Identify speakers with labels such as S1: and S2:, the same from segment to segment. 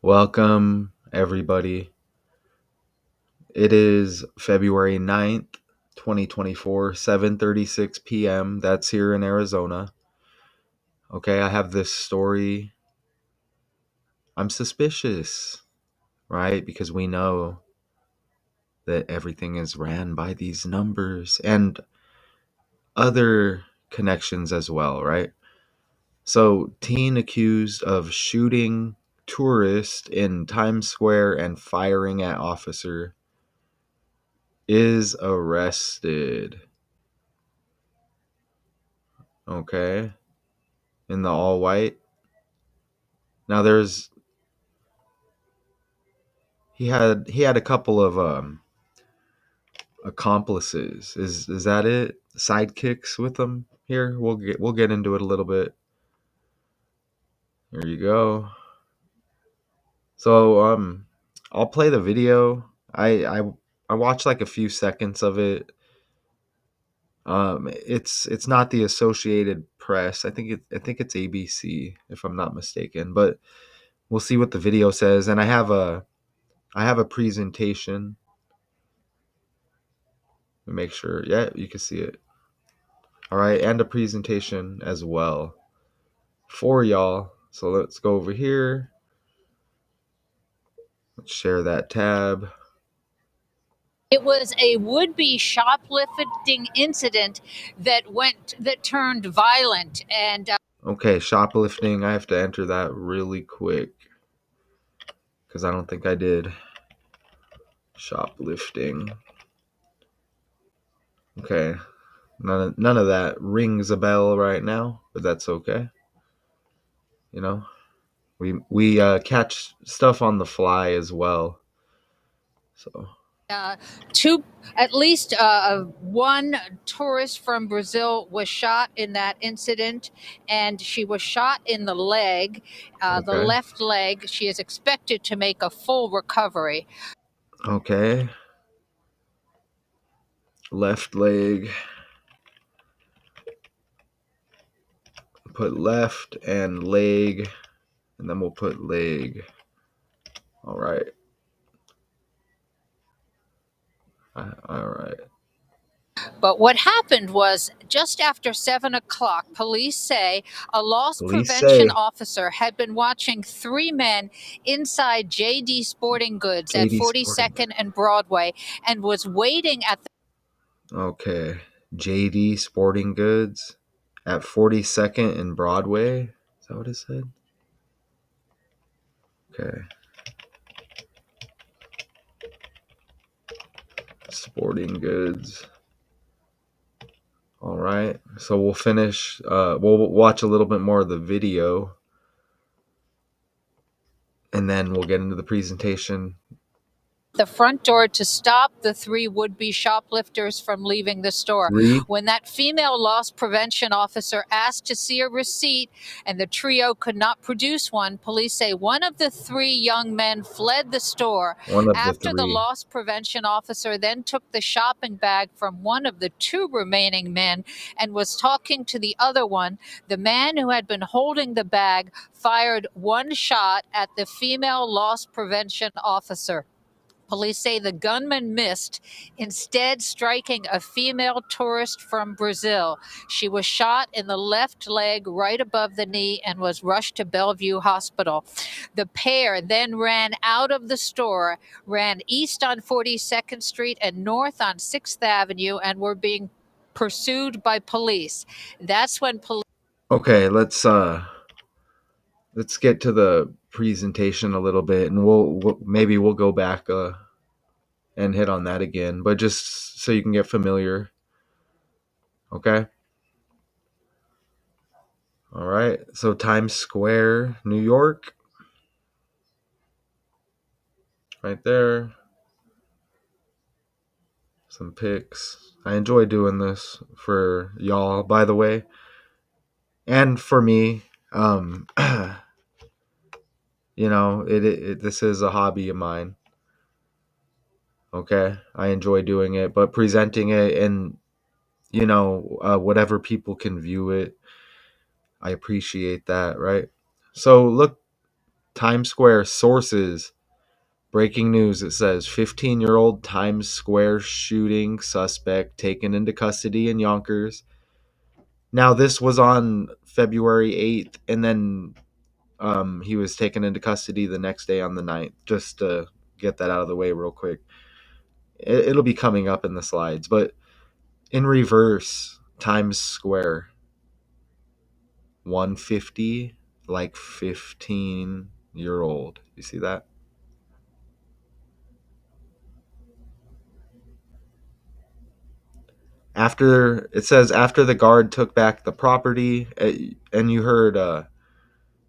S1: Welcome, everybody. It is February 9th, 2024, 7:36 p.m. That's here in Arizona. Okay, I have this story. I'm suspicious, right? Because we know that everything is ran by these numbers and other connections as well, right? So, teen accused of shooting tourist in Times Square and firing at officer is arrested. Okay. In the all white. Now he had a couple of accomplices. Is that it? Sidekicks with him here? We'll get into it a little bit. Here you go. So I'll play the video. I watched like a few seconds of it. It's not the Associated Press. I think it's ABC if I'm not mistaken, but we'll see what the video says, and I have a presentation. Make sure. Yeah, you can see it. All right, and a presentation as well for y'all. So let's go over here. Let's share that tab.
S2: It was a would-be shoplifting incident that turned violent, and
S1: Okay, shoplifting. I have to enter that really quick because I don't think I did. Shoplifting. Okay, none of that rings a bell right now, but that's okay. You know, we catch stuff on the fly as well. So
S2: two, at least one tourist from Brazil was shot in that incident, and she was shot in the leg, the
S1: okay,
S2: left leg. She is expected to make a full recovery.
S1: okay. Left leg. Put left and leg, and then we'll put leg. All right. All right.
S2: But what happened was just after 7 o'clock, police say a loss
S1: Police
S2: prevention
S1: say
S2: officer had been watching three men inside JD Sporting Goods at
S1: JD Sporting.
S2: 42nd and Broadway and was waiting at
S1: Okay. JD Sporting Goods at 42nd and Broadway. Is that what it said? Okay. Sporting Goods. All right. So we'll finish. We'll watch a little bit more of the video, and then we'll get into the presentation.
S2: the front door to stop the three would-be shoplifters from leaving the store.
S1: Three.
S2: When that female loss prevention officer asked to see a receipt and the trio could not produce one, police say one of the three young men fled the store.
S1: One of the
S2: After the
S1: three.
S2: loss prevention officer then took the shopping bag from one of the two remaining men and was talking to the other one, the man who had been holding the bag fired one shot at the female loss prevention officer. Police say the gunman missed, instead striking a female tourist from Brazil. She was shot in the left leg right above the knee and was rushed to Bellevue Hospital. The pair then ran out of the store, ran east on 42nd Street and north on 6th Avenue, and were being pursued by police. That's when police.
S1: Okay, let's get to the presentation a little bit, and we'll go back and hit on that again, but just so you can get familiar. Okay. All right. So Times Square, New York, right there. Some pics. I enjoy doing this for y'all, by the way, and for me. This is a hobby of mine. Okay, I enjoy doing it, but presenting it and whatever people can view it, I appreciate that, right? So Times Square sources. Breaking news, it says 15-year-old Times Square shooting suspect taken into custody in Yonkers. Now, this was on February 8th, and then he was taken into custody the next day on the 9th, just to get that out of the way real quick. It'll be coming up in the slides, but in reverse, Times Square, 150, like 15-year-old. You see that? After it says after the guard took back the property, and you heard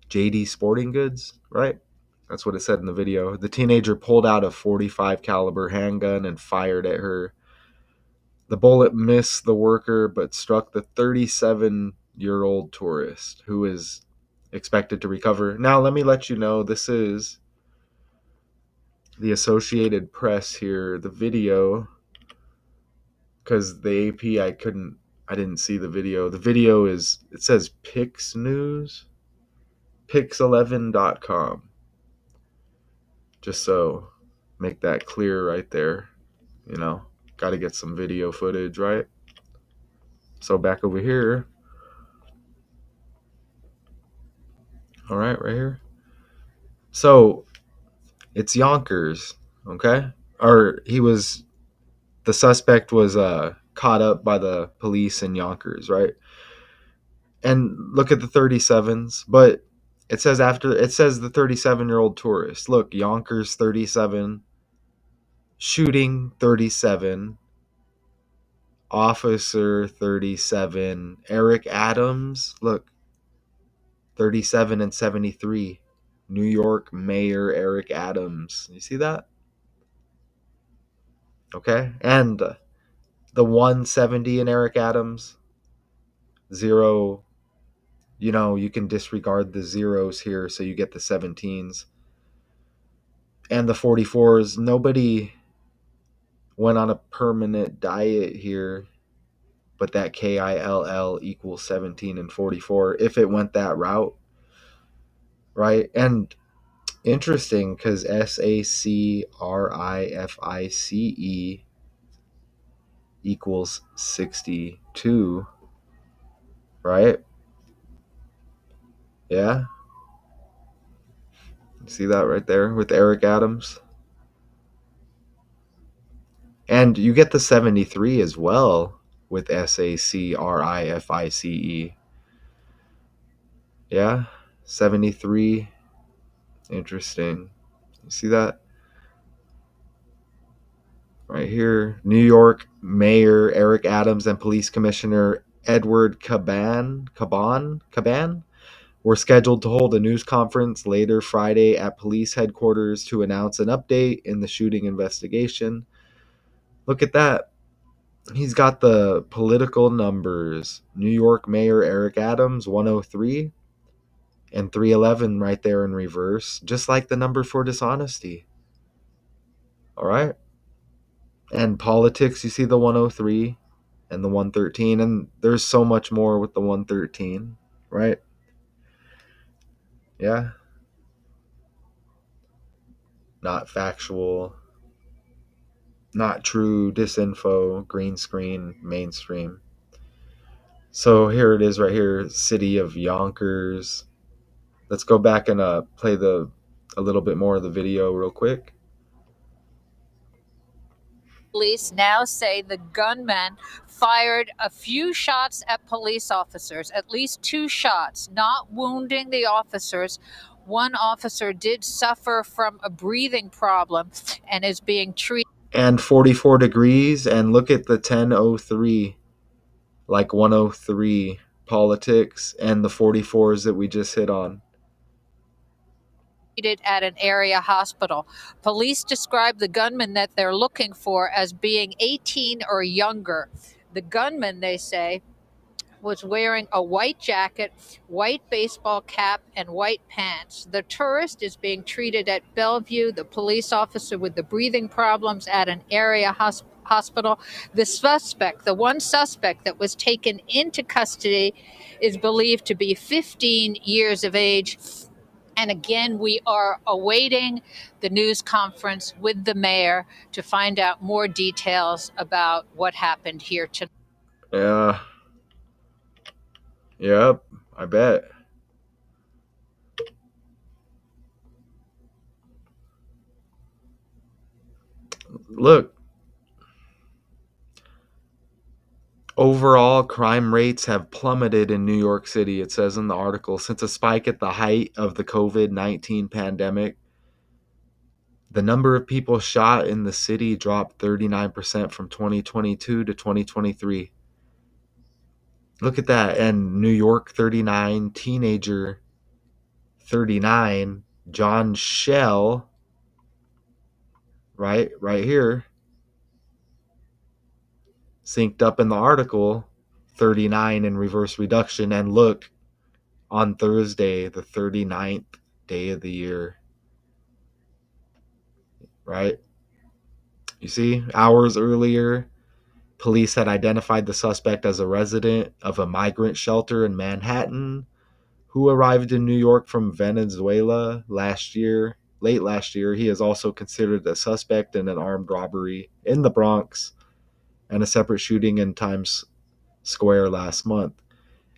S1: JD Sporting Goods, right? That's what it said in the video. The teenager pulled out a 45 caliber handgun and fired at her. The bullet missed the worker but struck the 37-year-old tourist who is expected to recover. Now, let me let you know this is the Associated Press here, the video, because the AP I didn't see the video. The video is, it says Pix News, pix11.com. Just so make that clear right there, you know. Got to get some video footage, right? So back over here. All right, right here. So it's Yonkers, okay? Or the suspect was caught up by the police in Yonkers, right? And look at the 37s, but it says the 37-year-old tourist. Look, Yonkers 37, shooting 37, officer 37, Eric Adams, look, 37 and 73. New York Mayor Eric Adams. You see that? Okay. And the 170 in Eric Adams, zero, you can disregard the zeros here so you get the 17s. And the 44s, nobody went on a permanent diet here, but that KILL equals 17 and 44 if it went that route, right? And interesting because SACRIFICE equals 62, right? Yeah. See that right there with Eric Adams? And you get the 73 as well with SACRIFICE. Yeah. 73. Interesting. You see that? Right here. New York Mayor Eric Adams and Police Commissioner Edward Caban were scheduled to hold a news conference later Friday at police headquarters to announce an update in the shooting investigation. Look at that. He's got the political numbers. New York Mayor Eric Adams, 103, and 311 right there in reverse, just like the number for dishonesty. All right. And politics, you see the 103 and the 113, and there's so much more with the 113, right? Yeah. Not factual, not true, disinfo, green screen, mainstream. So here it is right here, city of Yonkers. Let's go back and play a little bit more of the video real quick.
S2: Police now say the gunman fired a few shots at police officers, at least 2 shots, not wounding the officers. One officer did suffer from a breathing problem and is being treated.
S1: And 44 degrees, and look at the 1003, like 103 politics, and the 44s that we just hit on.
S2: At an area hospital. Police describe the gunman that they're looking for as being 18 or younger. The gunman, they say, was wearing a white jacket, white baseball cap, and white pants. The tourist is being treated at Bellevue, the police officer with the breathing problems at an area hospital. The one suspect that was taken into custody, is believed to be 15 years of age. And again, we are awaiting the news conference with the mayor to find out more details about what happened here tonight.
S1: Yeah. Yep. I bet. Look, overall crime rates have plummeted in New York City, it says in the article, since a spike at the height of the COVID-19 pandemic. The number of people shot in the city dropped 39% from 2022 to 2023. Look at that. And New York 39, teenager 39, John Shell, right here, synced up in the article, 39 in reverse reduction. And look, on Thursday, the 39th day of the year, right? You see, hours earlier, police had identified the suspect as a resident of a migrant shelter in Manhattan who arrived in New York from Venezuela late last year. He is also considered a suspect in an armed robbery in the Bronx and a separate shooting in Times Square last month.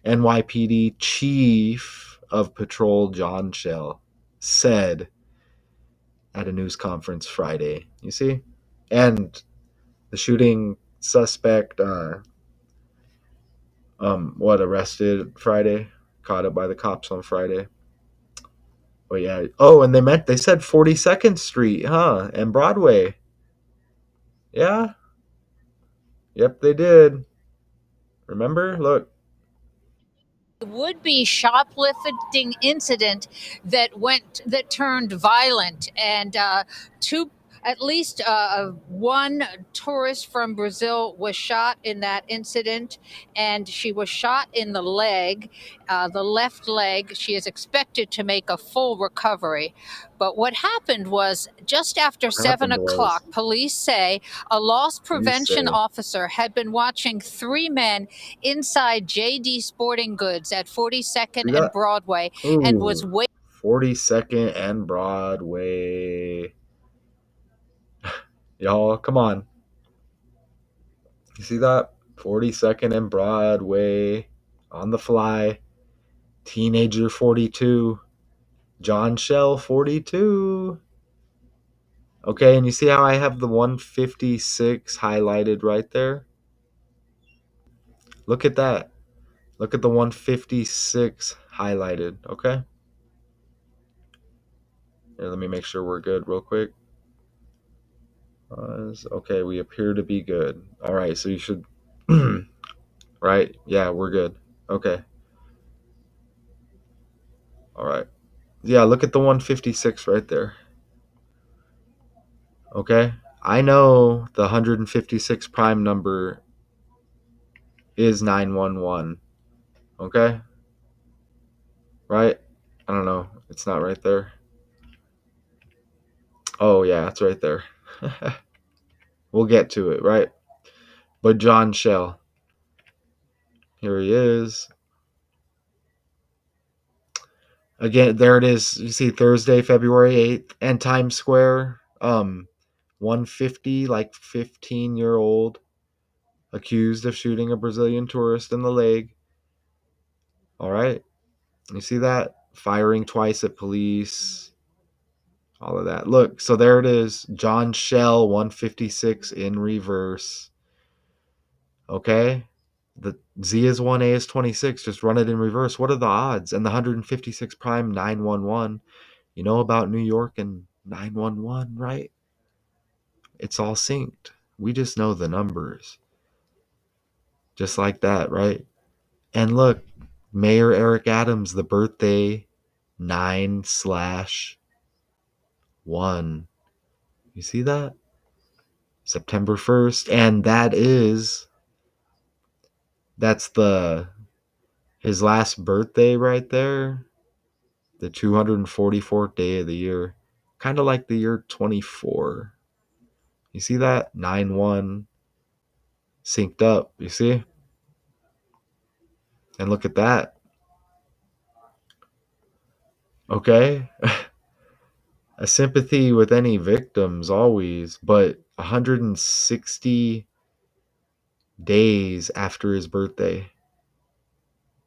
S1: NYPD Chief of Patrol John Shell said at a news conference Friday. You see? And the shooting suspect, arrested Friday, caught up by the cops on Friday. But yeah. Oh, and they said 42nd Street, huh? And Broadway. Yeah. Yep, they did. Remember? Look.
S2: Would-be shoplifting incident that turned violent, and two at least one tourist from Brazil was shot in that incident, and she was shot in the left leg. She is expected to make a full recovery. But what happened was just after
S1: What
S2: seven
S1: happened was,
S2: o'clock, police say a loss
S1: you
S2: prevention
S1: say,
S2: officer had been watching three men inside JD Sporting Goods at 42nd
S1: see
S2: and
S1: that?
S2: Broadway and was
S1: Ooh.
S2: waiting
S1: 42nd and Broadway. Y'all, come on. You see that? 42nd and Broadway. On the fly. Teenager 42. John Shell 42. Okay, and you see how I have the 156 highlighted right there? Look at that. Look at the 156 highlighted, okay? Here, let me make sure we're good real quick. Okay, we appear to be good. All right, so you should, right? Yeah, we're good. Okay, all right. Yeah, look at the 156 right there. Okay, I know the 156 prime number is 911. Okay, right? I don't know. It's not right there. Oh, yeah, it's right there. We'll get to it, right? But John Shell, here he is. Again, there it is. You see Thursday, February 8th, and Times Square. 150, like 15-year-old, accused of shooting a Brazilian tourist in the leg. All right. You see that? Firing twice at police. All of that. Look, so there it is. John Shell, 156 in reverse. Okay. The Z is 1, A is 26. Just run it in reverse. What are the odds? And the 156 prime 911. You know about New York and 911, right? It's all synced. We just know the numbers. Just like that, right? And look, Mayor Eric Adams, the birthday 9/1. You see that? September 1st. And that's his last birthday right there. The 244th day of the year. Kind of like the year 24. You see that? 9/1 synced up. You see? And look at that. Okay? A sympathy with any victims always, but 160 days after his birthday,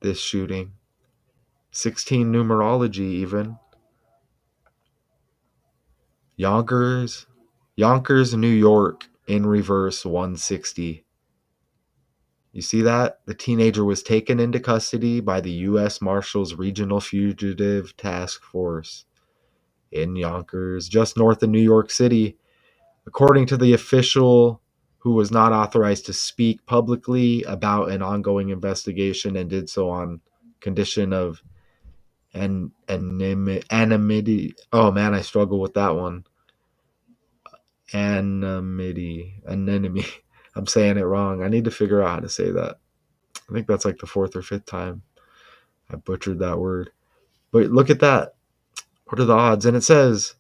S1: this shooting. 16 numerology even. Yonkers, New York in reverse 160. You see that? The teenager was taken into custody by the U.S. Marshals Regional Fugitive Task Force in Yonkers, just north of New York City. According to the official who was not authorized to speak publicly about an ongoing investigation and did so on condition of anonymity. Oh man, I struggle with that one. Anonymity. I'm saying it wrong. I need to figure out how to say that. I think that's like the fourth or fifth time I butchered that word. But look at that. What are the odds? And it says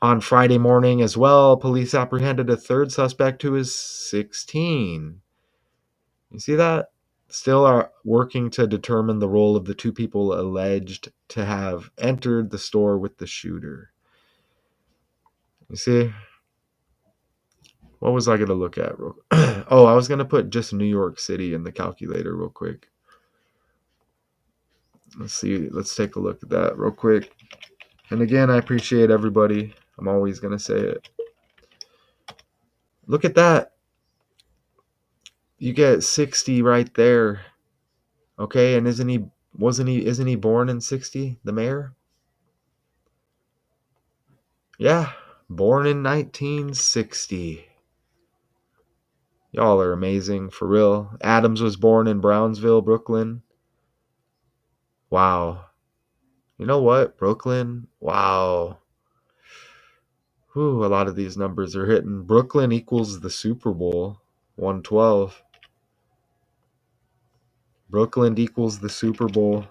S1: on Friday morning as well, police apprehended a third suspect who is 16. You see that? Still are working to determine the role of the two people alleged to have entered the store with the shooter. You see? What was I going to look at? Oh, I was going to put just New York City in the calculator real quick. Let's see. Let's take a look at that real quick. And again, I appreciate everybody. I'm always going to say it. Look at that. You get 60 right there. Okay, and isn't he born in 60, the mayor? Yeah, born in 1960. Y'all are amazing, for real. Adams was born in Brownsville, Brooklyn. Wow. You know what? Brooklyn? Wow. Whew, a lot of these numbers are hitting. Brooklyn equals the Super Bowl, 112. Brooklyn equals the Super Bowl.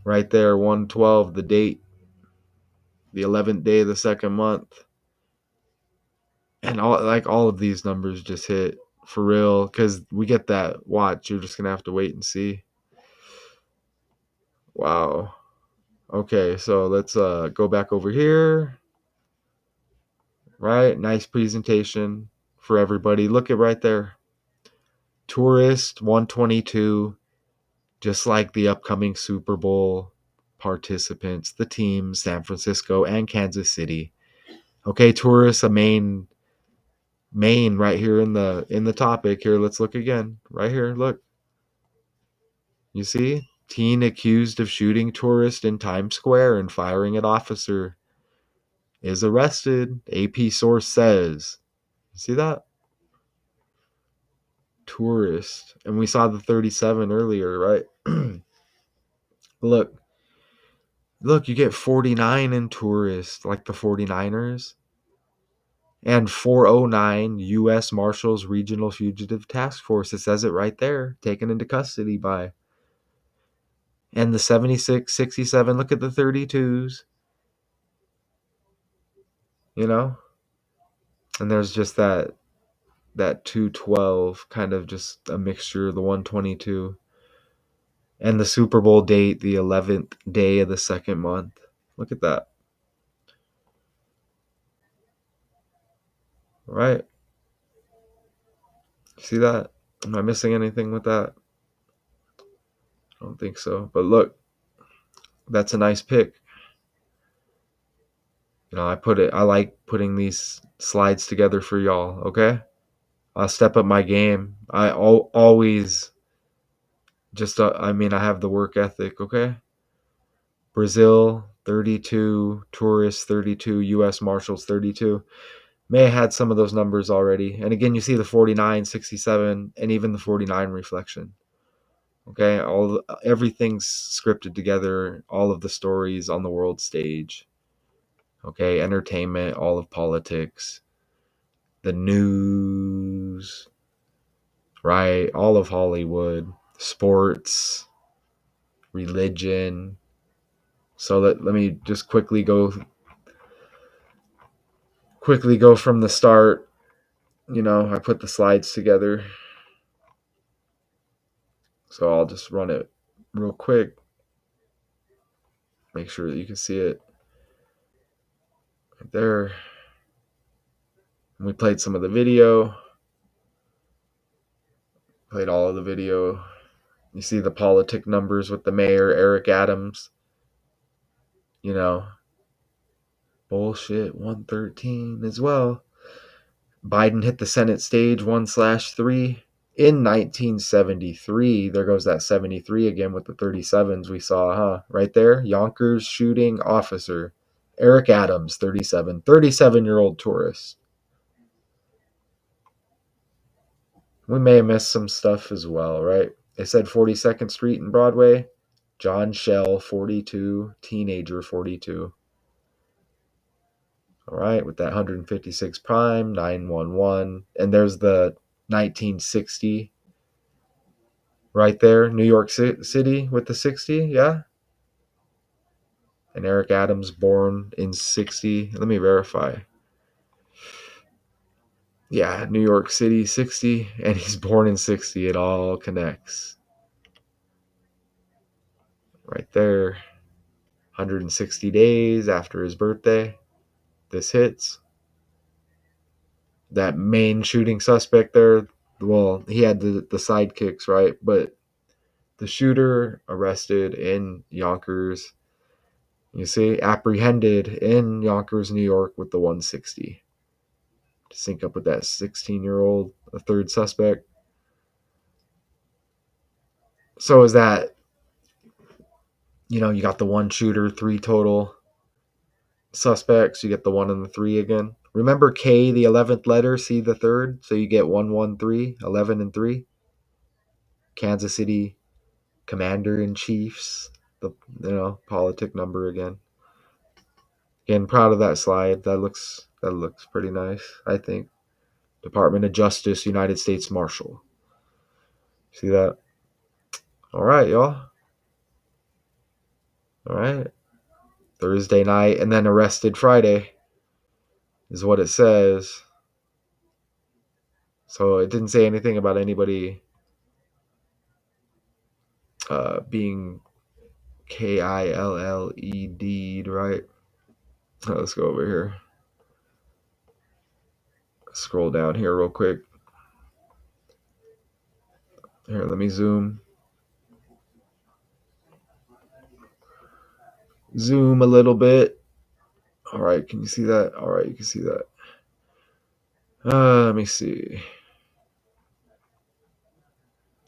S1: Right there, 112, the date, the 11th day of the second month. And all of these numbers just hit for real because we get that watch. You're just going to have to wait and see. Wow. Okay, so let's go back over here. Right, nice presentation for everybody. Look at right there. Tourist 122, just like the upcoming Super Bowl participants, the teams, San Francisco and Kansas City. Okay, tourists, a main right here in the topic here. Let's look again. Right here, look. You see? Teen accused of shooting tourist in Times Square and firing at officer is arrested, AP source says. See that? Tourist. And we saw the 37 earlier, right? Look. Look, you get 49 in tourist, like the 49ers. And 409 U.S. Marshals Regional Fugitive Task Force. It says it right there. Taken into custody by. And the 76, 67. Look at the 32s. You know? And there's just that 212, kind of just a mixture of the 122. And the Super Bowl date, the 11th day of the second month. Look at that. Right? See that? Am I missing anything with that? I don't think so. But look, that's a nice pick. I like putting these slides together for y'all, okay? I'll step up my game. Always just I have the work ethic, okay? Brazil 32, tourists 32, US Marshals 32. May have had some of those numbers already. And again, you see the 49, 67, and even the 49 reflection. Okay, everything's scripted together, all of the stories on the world stage. Okay, entertainment, all of politics, the news, right? All of Hollywood, sports, religion. So let me just quickly go from the start. I put the slides together. So I'll just run it real quick. Make sure that you can see it right there. And we played some of the video. Played all of the video. You see the politic numbers with the mayor, Eric Adams. You know, bullshit 113 as well. Biden hit the Senate stage 1/3 in 1973. There goes that 73 again with the 37s we saw, huh? Right there. Yonkers shooting officer. Eric Adams, 37. 37-year-old tourist. We may have missed some stuff as well, right? They said 42nd Street and Broadway. John Shell, 42. Teenager, 42. All right, with that 156 prime, 911. And there's the 1960 right there. New York City with the 60, yeah? And Eric Adams born in 60. Let me verify. Yeah, New York City, 60. And he's born in 60. It all connects. Right there. 160 days after his birthday. This hits. That main shooting suspect there, well, he had the sidekicks, right? But the shooter arrested in Yonkers, you see, apprehended in Yonkers, New York with the 160. To sync up with that 16-year-old, a third suspect. So is that, you got the one shooter, 3 total suspects. You get the 1 and the 3 again. Remember K, the 11th letter, C, the third. So you get 113, 11 and 3. Kansas City Commander-in-Chiefs, the politic number again. Again, proud of that slide. That looks pretty nice, I think. Department of Justice, United States Marshal. See that? All right, y'all. All right. Thursday night and then arrested Friday is what it says. So it didn't say anything about anybody being KILLED, right? Let's go over here. Scroll down here real quick. Here, let me zoom. Zoom a little bit. All right, can you see that? All right, you can see that. Let me see.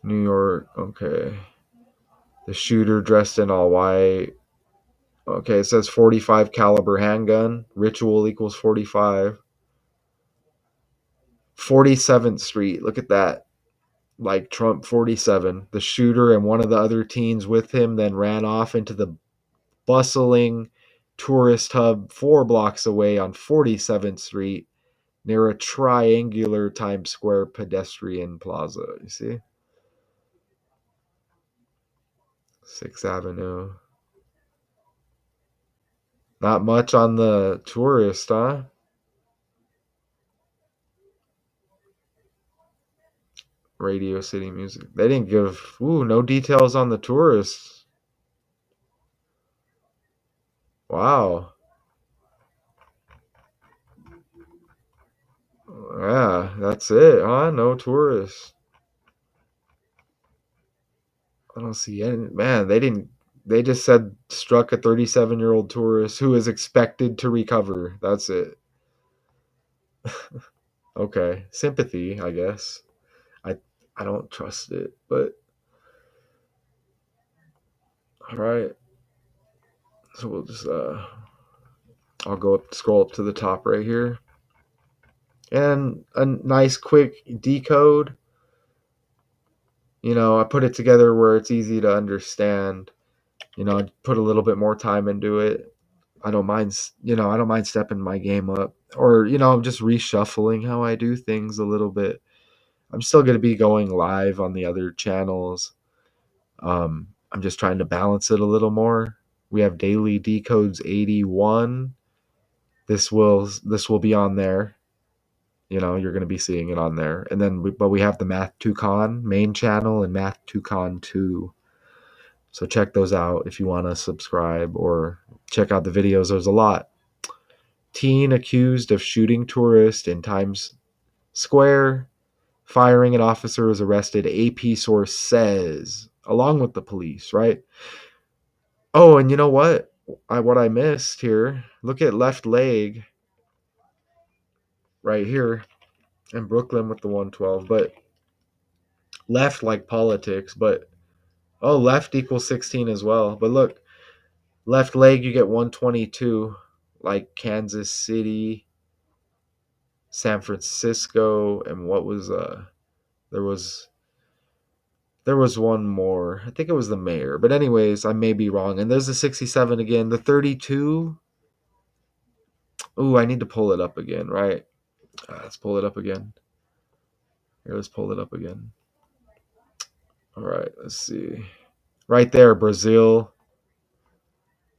S1: New York, okay. The shooter dressed in all white. Okay, it says 45 caliber handgun. Ritual equals 45. 47th Street. Look at that. Like Trump 47. The shooter and one of the other teens with him then ran off into the bustling tourist hub 4 blocks away on 47th Street near a triangular Times Square pedestrian plaza. You see? 6th Avenue. Not much on the tourist, huh? Radio City Music. They didn't give no details on the tourists. Wow. Yeah, that's it, huh? No tourists. I don't see any. Man, they just said struck a 37-year-old tourist who is expected to recover. That's it. Okay. Sympathy, I guess. I I don't trust it, but all right. So we'll just I'll scroll up to the top right here. And a nice quick decode. I put it together where it's easy to understand. I put a little bit more time into it. I don't mind, I don't mind stepping my game up, or I'm just reshuffling how I do things a little bit. I'm still going to be going live on the other channels. I'm just trying to balance it a little more. We have daily decodes 81. This will be on there. You're going to be seeing it on there. And then but we have the Math 2 Con main channel and Math 2 Con 2. So check those out if you want to subscribe or check out the videos. There's a lot. Teen accused of shooting tourist in Times Square, firing an officer is arrested, AP source says, along with the police, right? Oh, and you know what? What I missed here, look at left leg right here in Brooklyn with the 112, but left like politics, but oh, left equals 16 as well. But look, left leg, you get 122, like Kansas City, San Francisco, and what was there was there was one more. I think it was the mayor. But anyways, I may be wrong. And there's the 67 again. The 32. Ooh, I need to pull it up again, right? Let's pull it up again. Here, let's pull it up again. All right, let's see. Right there, Brazil,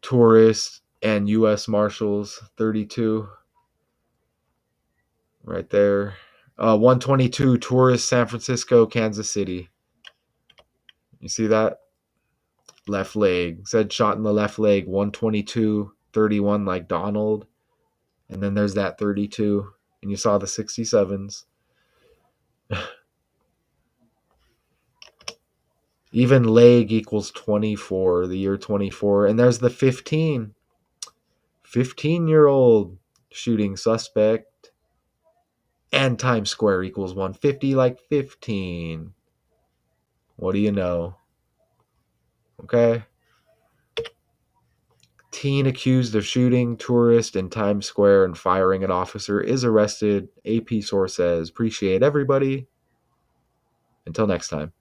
S1: tourists, and U.S. Marshals, 32. Right there. 122, tourists, San Francisco, Kansas City. You see that? Left leg. Said shot in the left leg, 122, 31 like Donald. And then there's that 32. And you saw the 67s. Even leg equals 24, the year 24. And there's the 15. 15-year-old shooting suspect. And Times Square equals 150 like 15. What do you know? Okay. Teen accused of shooting tourist in Times Square and firing an officer is arrested. AP source says, appreciate everybody. Until next time.